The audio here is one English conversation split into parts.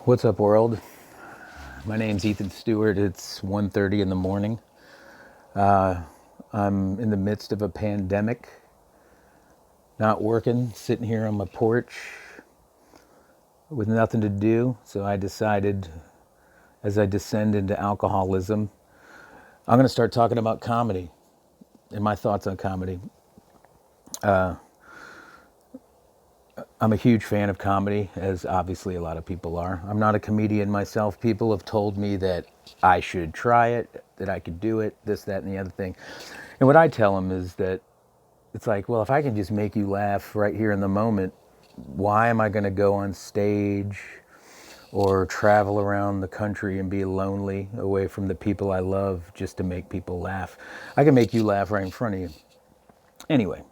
What's up, world? My name's Ethan Stewart. It's 1:30 in the morning. I'm in the midst of a pandemic, not working, sitting here on my porch with nothing to do. So I decided, as I descend into alcoholism, I'm going to start talking about comedy and my thoughts on comedy. I'm a huge fan of comedy, as obviously a lot of people are. I'm not a comedian myself. People have told me that I should try it, that I could do it, this, that, and the other thing. And what I tell them is that it's like, well, if I can just make you laugh right here in the moment, why am I going to go on stage or travel around the country and be lonely away from the people I love just to make people laugh? I can make you laugh right in front of you. Anyway,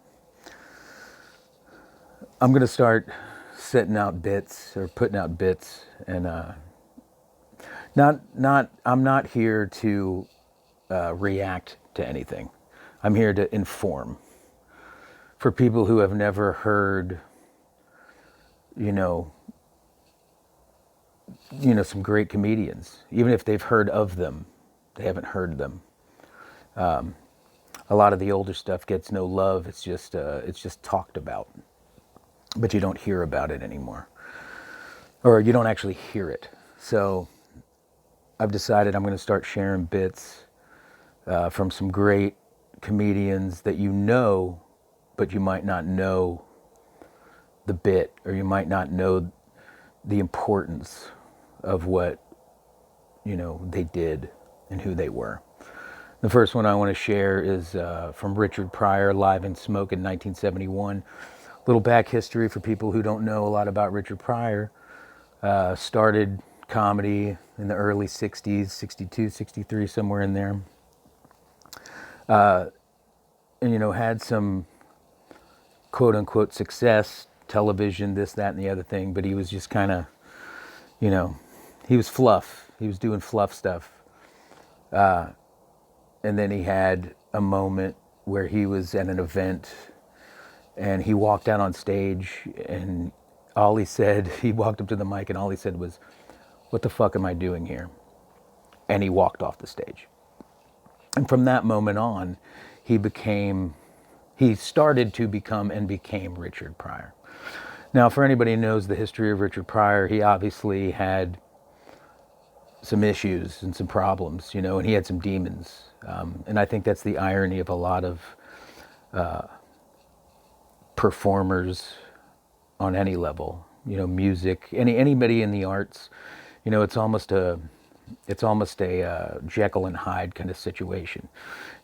I'm going to start setting out bits or putting out bits, and I'm not here to react to anything. I'm here to inform. For people who have never heard, you know, some great comedians, even if they've heard of them, they haven't heard them. A lot of the older stuff gets no love. It's just talked about, but you don't hear about it anymore, or you don't actually hear it. So I've decided I'm going to start sharing bits from some great comedians that you know, but you might not know the bit, or you might not know the importance of what they did and who they were. The first one I want to share is from Richard Pryor, Live and Smoke in 1971. Little back history for people who don't know a lot about Richard Pryor. Started comedy in the early 60s, 62, 63, somewhere in there. And, had some quote unquote success, television, this, that, and the other thing, but he was just kind of, he was fluff. He was doing fluff stuff. And then he had a moment where he was at an event and he walked out on stage, and all he said, he walked up to the mic and all he said was, "What the fuck am I doing here?" And he walked off the stage. And from that moment on, he started to become and became Richard Pryor. Now, for anybody who knows the history of Richard Pryor, he obviously had some issues and some problems, and he had some demons. And I think that's the irony of a lot of performers on any level, music, anybody in the arts. It's almost a Jekyll and Hyde kind of situation.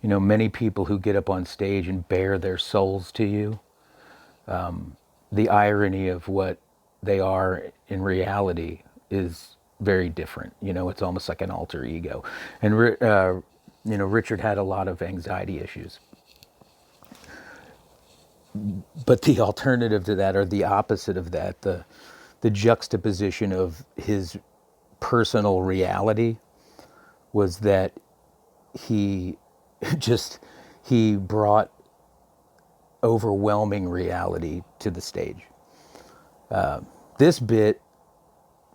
Many people who get up on stage and bare their souls to you, the irony of what they are in reality is very different. It's almost like an alter ego. And Richard had a lot of anxiety issues. But the alternative to that, or the opposite of that, the juxtaposition of his personal reality, was that he just he brought overwhelming reality to the stage. This bit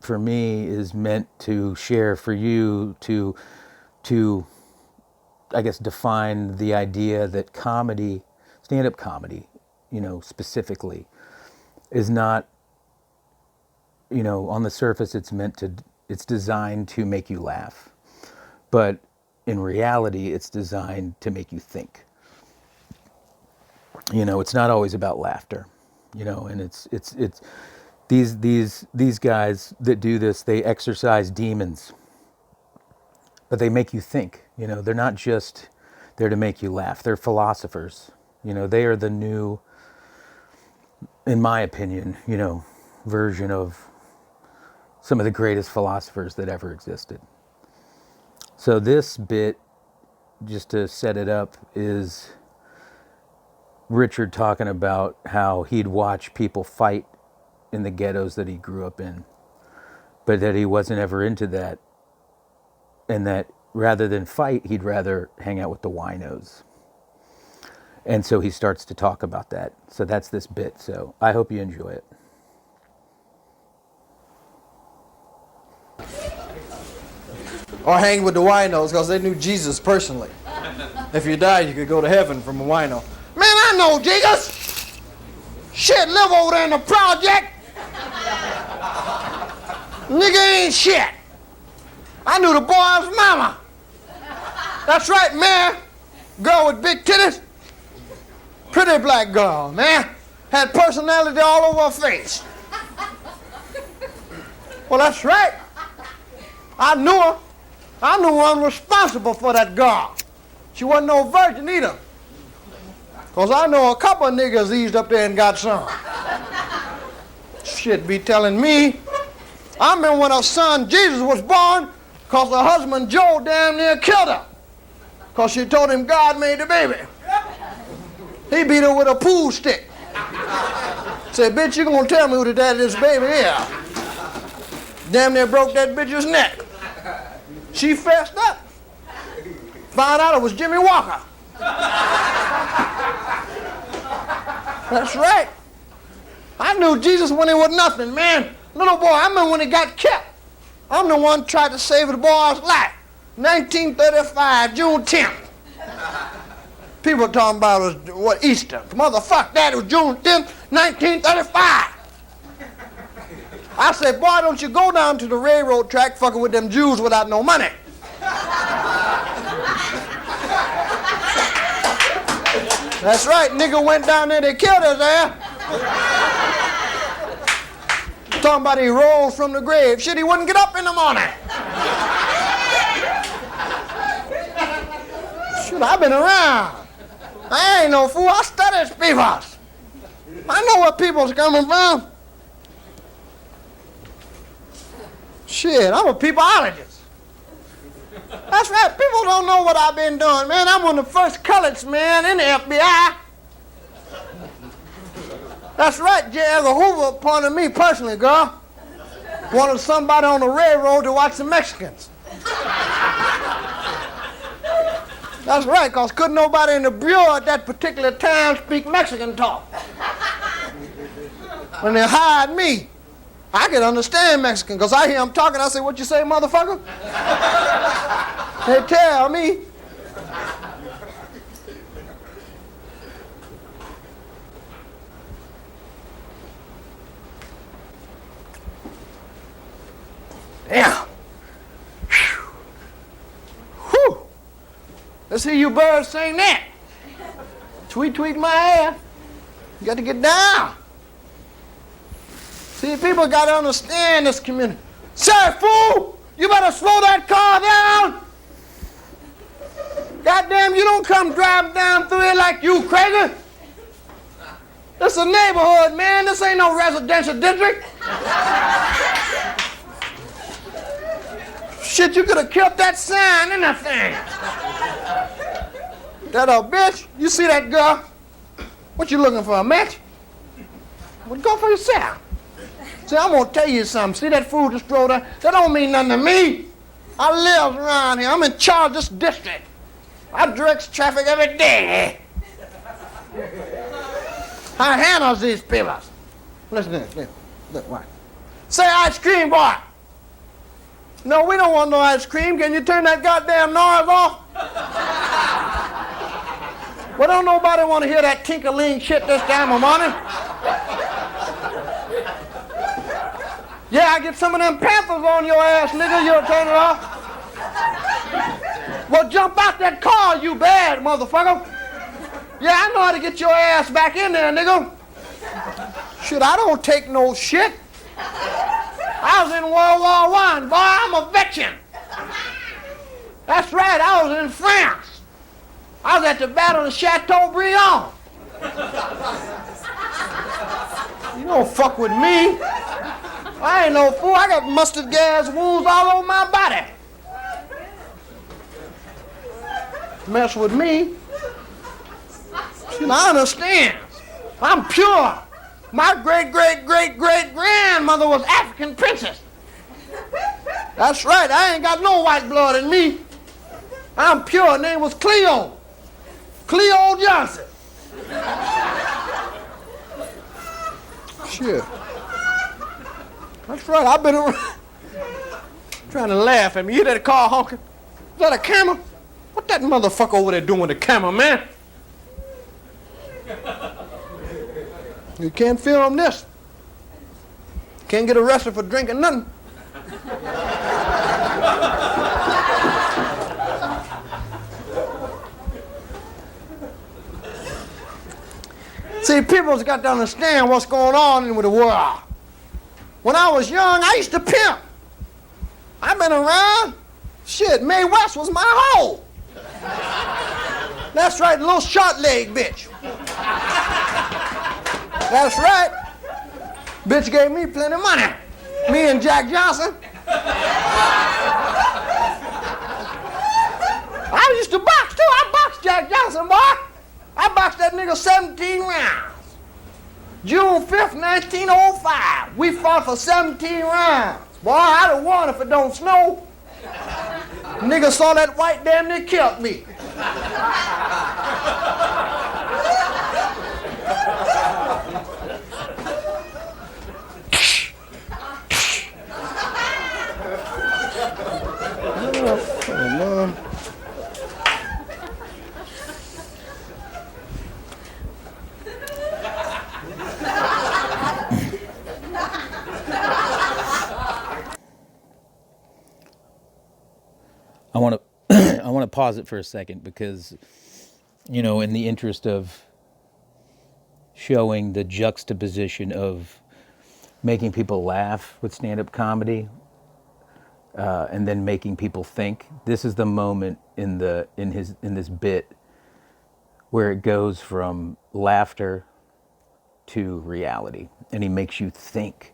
for me is meant to share for you to I guess define the idea that comedy, stand-up comedy, specifically, is not, on the surface it's designed to make you laugh. But in reality, it's designed to make you think. It's not always about laughter, and it's these guys that do this, they exercise demons, but they make you think. They're not just there to make you laugh. They're philosophers. They are the new, in my opinion, version of some of the greatest philosophers that ever existed. So this bit, just to set it up, is Richard talking about how he'd watch people fight in the ghettos that he grew up in, but that he wasn't ever into that, and that rather than fight, he'd rather hang out with the winos. And so he starts to talk about that. So that's this bit. So I hope you enjoy it. or hang with the winos because they knew Jesus personally. If you died, you could go to heaven from a wino. Man, I know Jesus. Shit, live over there in the project. Nigga ain't shit. I knew the boy's mama. That's right, man. Girl with big titties. Pretty black girl, man. Had personality all over her face. Well, that's right. I knew her. I knew one responsible for that girl. She wasn't no virgin either. Because I know a couple of niggas eased up there and got some. Shit be telling me. I remember when her son Jesus was born, because her husband Joe damn near killed her. Because she told him God made the baby. He beat her with a pool stick. Said, bitch, you gonna tell me who the daddy of this baby is. Damn near broke that bitch's neck. She fessed up. Found out it was Jimmy Walker. That's right. I knew Jesus when he was nothing, man. Little boy, I remember when he got killed. I'm the one tried to save the boy's life. 1935, June 10th. People talking about it was, what, Easter. Motherfuck that, it was June 10th, 1935. I said, boy, don't you go down to the railroad track fucking with them Jews without no money. That's right, nigga went down there, they killed his ass. Talking about he rose from the grave. Shit, he wouldn't get up in the morning. Shit, I've been around. I ain't no fool, I study people. I know where people's coming from. Shit, I'm a peopleologist. That's right, people don't know what I've been doing, man. I'm one of the first coloreds, man, in the FBI. That's right, J. Edgar Hoover appointed me personally, girl. Wanted somebody on the railroad to watch the Mexicans. That's right, because couldn't nobody in the Bureau at that particular time speak Mexican talk. When they hired me, I could understand Mexican, because I hear them talking, I say, what you say, motherfucker? They tell me. Damn. Whew. Let's hear you birds sing that. Tweet, tweet my ass. You got to get down. See, people got to understand this community. Say, fool, you better slow that car down. Goddamn, you don't come driving down through here like you crazy. This is a neighborhood, man. This ain't no residential district. Shit, you could have killed that sign and that thing. That old bitch, you see that girl? What you looking for, a match? Well, go for yourself. See, I'm gonna tell you something. See that fool just drove there? That don't mean nothing to me. I live around here. I'm in charge of this district. I direct traffic every day. I handles these people. Listen to this. Look, watch. Say ice cream, boy. No, we don't want no ice cream. Can you turn that goddamn noise off? Well, don't nobody want to hear that tinkling shit this time of morning. Yeah, I get some of them Panthers on your ass, nigga. You'll turn it off. Well, jump out that car, you bad motherfucker. Yeah, I know how to get your ass back in there, nigga. Shit, I don't take no shit. I was in World War I, boy, I'm a veteran. That's right, I was in France. I was at the Battle of Chateaubriand. You don't fuck with me. I ain't no fool, I got mustard gas wounds all over my body. Mess with me. I understand. I'm pure. My great-great-great-great-grandmother was African princess. That's right, I ain't got no white blood in me. I'm pure, her name was Cleo. Cleo Johnson. Shit. That's right, I've been around. trying to laugh at me. You hear that car honking? Is that a camera? What that motherfucker over there doing with the camera, man? You can't film this. Can't get arrested for drinking nothing. See, people's got to understand what's going on with the world. When I was young, I used to pimp. I've been around. Shit, Mae West was my hoe. That's right, little short leg bitch. That's right. Bitch gave me plenty of money. Me and Jack Johnson. I used to box too. I boxed Jack Johnson, boy. I boxed that nigga 17 rounds. June 5th, 1905. We fought for 17 rounds. Boy, I'd have won if it don't snow. Nigga saw that white, damn near killed me. I want to pause it for a second because, you know, in the interest of showing the juxtaposition of making people laugh with stand-up comedy and then making people think, this is the moment in this bit where it goes from laughter to reality, and he makes you think.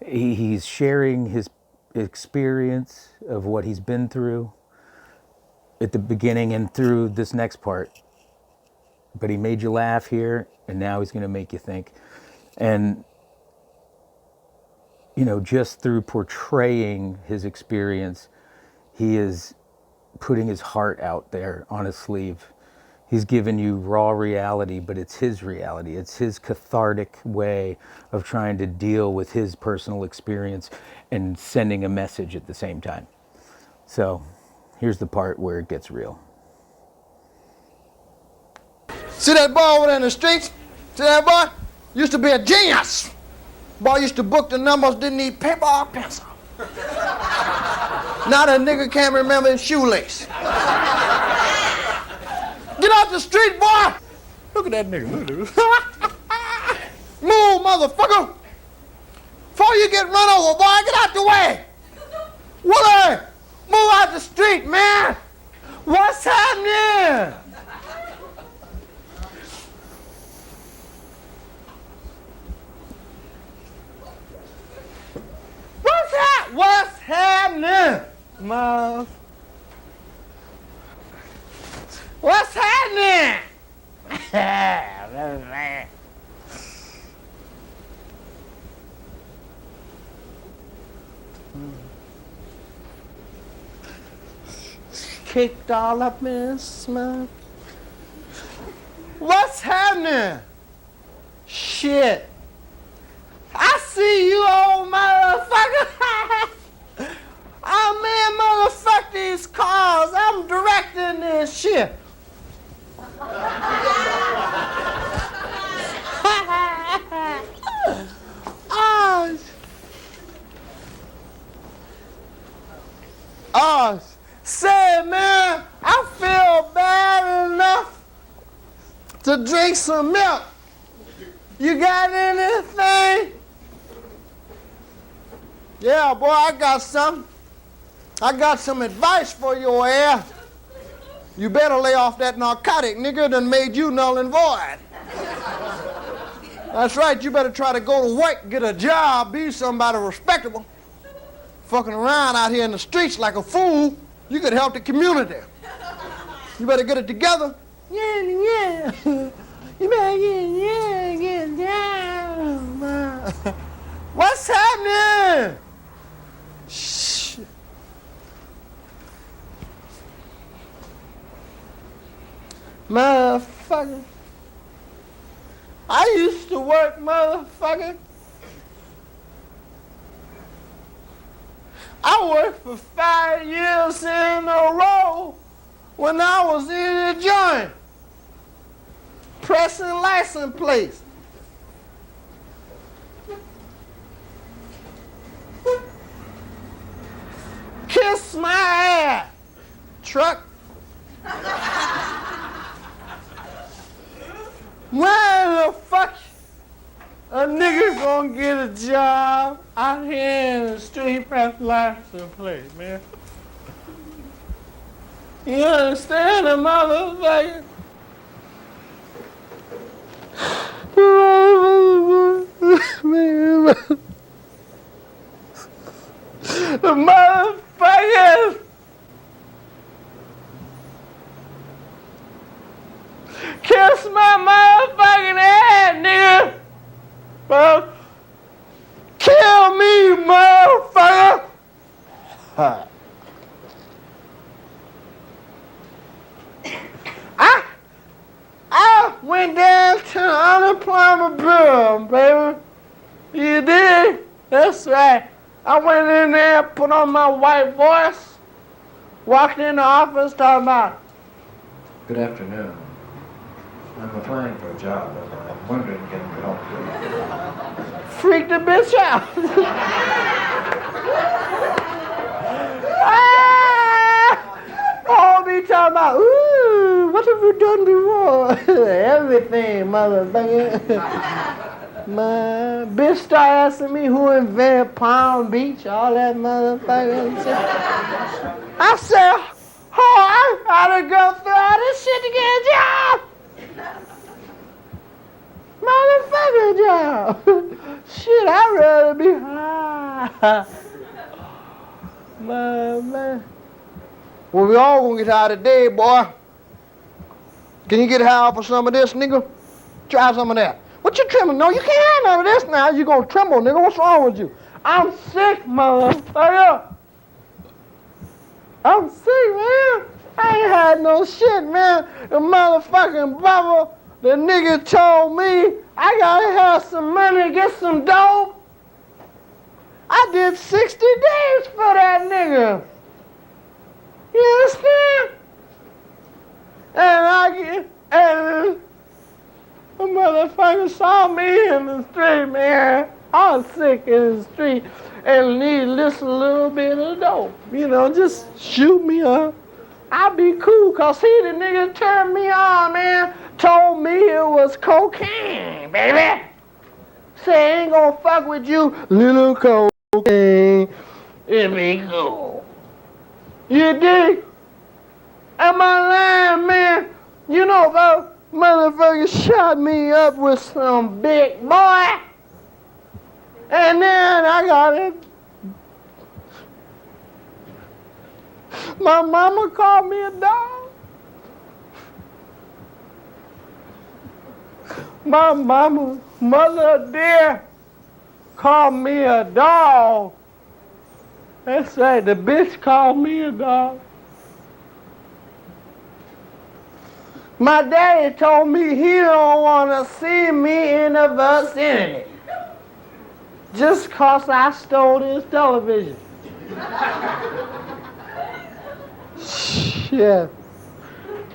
He's sharing his experience of what he's been through at the beginning and through this next part. But he made you laugh here, and now he's going to make you think. And, you know, just through portraying his experience, he is putting his heart out there on his sleeve. He's given you raw reality, but it's his reality. It's his cathartic way of trying to deal with his personal experience and sending a message at the same time. So here's the part where it gets real. See that boy over there in the streets? See that boy? Used to be a genius. Boy used to book the numbers, didn't need paper or pencil. Now that nigga can't remember his shoelace. Get out the street, boy! Look at that nigga. Move, motherfucker! Before you get run over, boy, get out the way! Willie! Move out the street, man! What's happening? What's happening? What's happening? Kicked all up in his mouth. What's happening? Shit. I see you, old motherfucker. Oh, man, motherfuck these cars. I'm directing this shit. Say, man, I feel bad enough to drink some milk. You got anything? Yeah, boy, I got some. I got some advice for your ass. You better lay off that narcotic, nigga, done made you null and void. That's right, you better try to go to work, get a job, be somebody respectable. Fucking around out here in the streets like a fool, you could help the community. You better get it together. Yeah. You better get down. What's happening? Shh. Motherfucker. I used to work, motherfucker. I worked for 5 years in a row when I was in the joint, pressing license plates. Kiss my ass, truck. When the fuck a nigga gonna get a job out here in the street pressing license plate, man? You understand the motherfucker? The motherfuckers kiss my motherfucking ass, nigga. Well, kill me, motherfucker. I went down to the unemployment bureau, baby. You did? That's right. I went in there, put on my white voice, walked in the office, talking about, Good afternoon. I'm applying for a job and I'm wondering can you help me? freak the bitch out. Oh, me talking about, ooh, what have you done before? Everything, motherfucker. My bitch started asking me who invented Palm Beach, all that motherfucker. I said, oh, I gotta go through all this shit to get a job. Motherfucker job. Shit, I'd rather be high. Man. Well, we all gonna get high today, boy. Can you get high for some of this, nigga? Try some of that. What you trembling? No, you can't have none of this now. You gonna tremble, nigga. What's wrong with you? I'm sick, motherfucker. I'm sick, man. I ain't had no shit, man. The motherfucking brother, the nigga told me I gotta have some money to get some dope. I did 60 days for that nigga. You understand? And the motherfucker saw me in the street, man. I was sick in the street and need just a little bit of dope. You know, just shoot me up. I'd be cool, cause he, the nigga, turned me on, man. Told me it was cocaine, baby. Say, ain't gonna fuck with you, little cocaine. It be cool. You dig? Am I lying, man? You know, the motherfucker shot me up with some big boy. And then I got it. My mama called me a dog. My mother dear, called me a dog. That's right, the bitch called me a dog. My daddy told me he don't want to see me in the vicinity just 'cause I stole his television. Shit.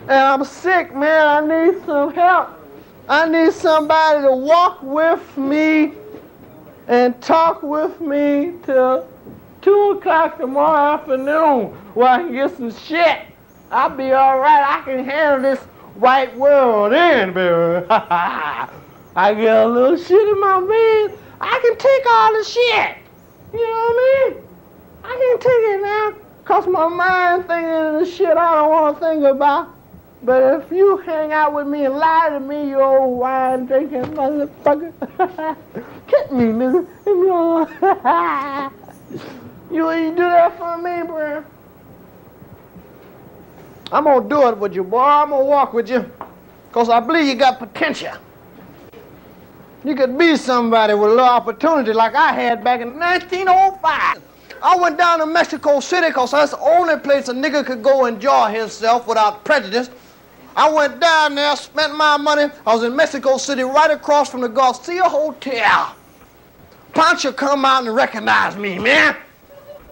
And I'm sick, man. I need some help. I need somebody to walk with me and talk with me till 2 o'clock tomorrow afternoon where I can get some shit. I'll be all right. I can handle this white world in, baby. I get a little shit in my veins. I can take all the shit. You know what I mean? I can take it now, 'cause my mind thinking of the shit I don't want to think about. But if you hang out with me and lie to me, you old wine drinking motherfucker. Kiss me, nigga. You do that for me, bro? I'm gonna do it with you, boy. I'm gonna walk with you, 'cause I believe you got potential. You could be somebody with a little opportunity like I had back in 1905. I went down to Mexico City 'cause that's the only place a nigga could go enjoy himself without prejudice. I went down there, spent my money. I was in Mexico City right across from the Garcia Hotel. Pancho come out and recognized me, man.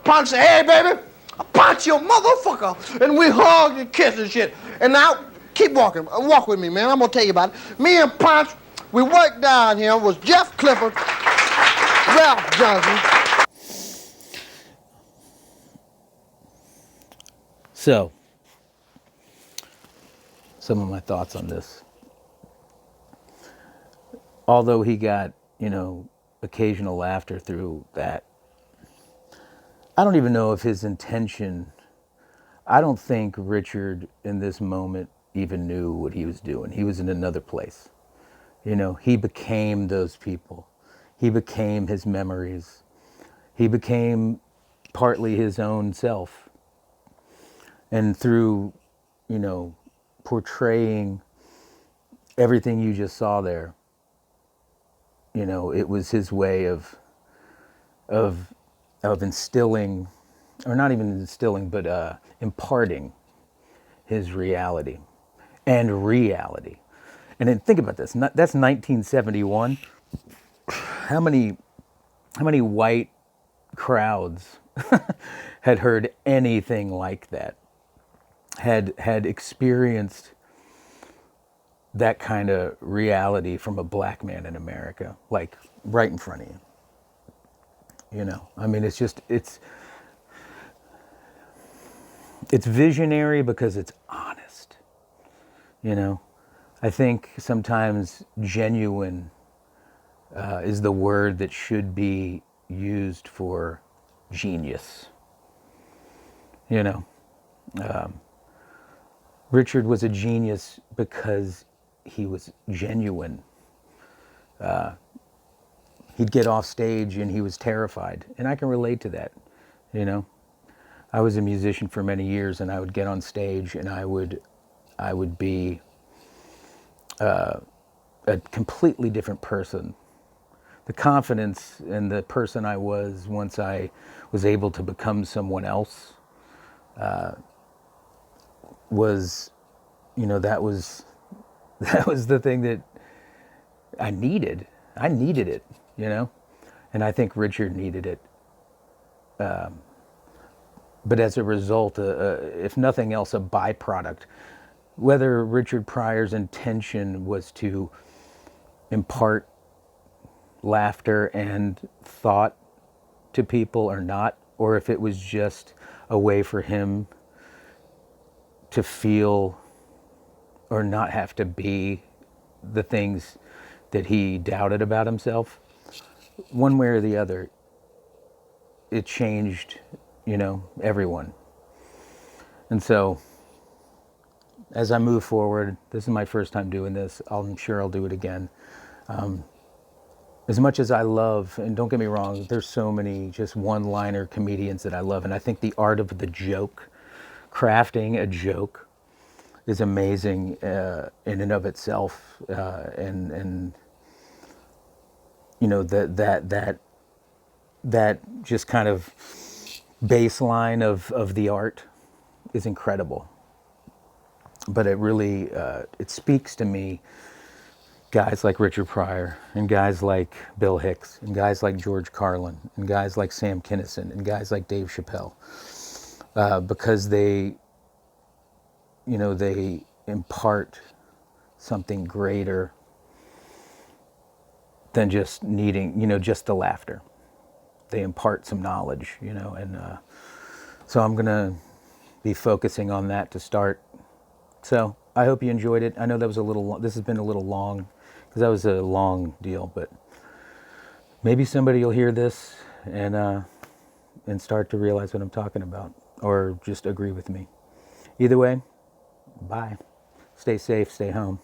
punch say, hey, baby, I punch your motherfucker. And we hug and kiss and shit. And now, keep walking. Walk with me, man. I'm going to tell you about it. Me and Punch, we worked down here. Was Jeff Clifford, Ralph Johnson. So, some of my thoughts on this. Although he got, occasional laughter through that, I don't even know if his intention, I don't think Richard in this moment even knew what he was doing. He was in another place. He became those people. He became his memories. He became partly his own self. And through, portraying everything you just saw there, it was his way of instilling, or not even instilling, but imparting his reality and reality. And then think about this. That's 1971. How many white crowds had heard anything like that? Had experienced that kind of reality from a black man in America, like right in front of you. I mean, it's visionary because it's honest. I think sometimes genuine is the word that should be used for genius. Richard was a genius because he was genuine. He'd get off stage and he was terrified. And I can relate to that, I was a musician for many years, and I would get on stage and I would be a completely different person. The confidence in the person I was once I was able to become someone else was, that was the thing that I needed. I needed it, and I think Richard needed it. But as a result, if nothing else, a byproduct. Whether Richard Pryor's intention was to impart laughter and thought to people or not, or if it was just a way for him to feel or not have to be the things that he doubted about himself, one way or the other, it changed, everyone. And so, as I move forward, this is my first time doing this. I'm sure I'll do it again. As much as I love, and don't get me wrong, there's so many just one-liner comedians that I love, and I think the art of the joke, crafting a joke, is amazing in and of itself, and that just kind of baseline of the art is incredible. But it really it speaks to me, guys like Richard Pryor and guys like Bill Hicks and guys like George Carlin and guys like Sam Kinison and guys like Dave Chappelle, because they impart something greater than just needing, just the laughter. They impart some knowledge, and so I'm going to be focusing on that to start. So I hope you enjoyed it. I know that was this has been a little long, because that was a long deal, but maybe somebody will hear this and start to realize what I'm talking about, or just agree with me. Either way, bye. Stay safe, stay home.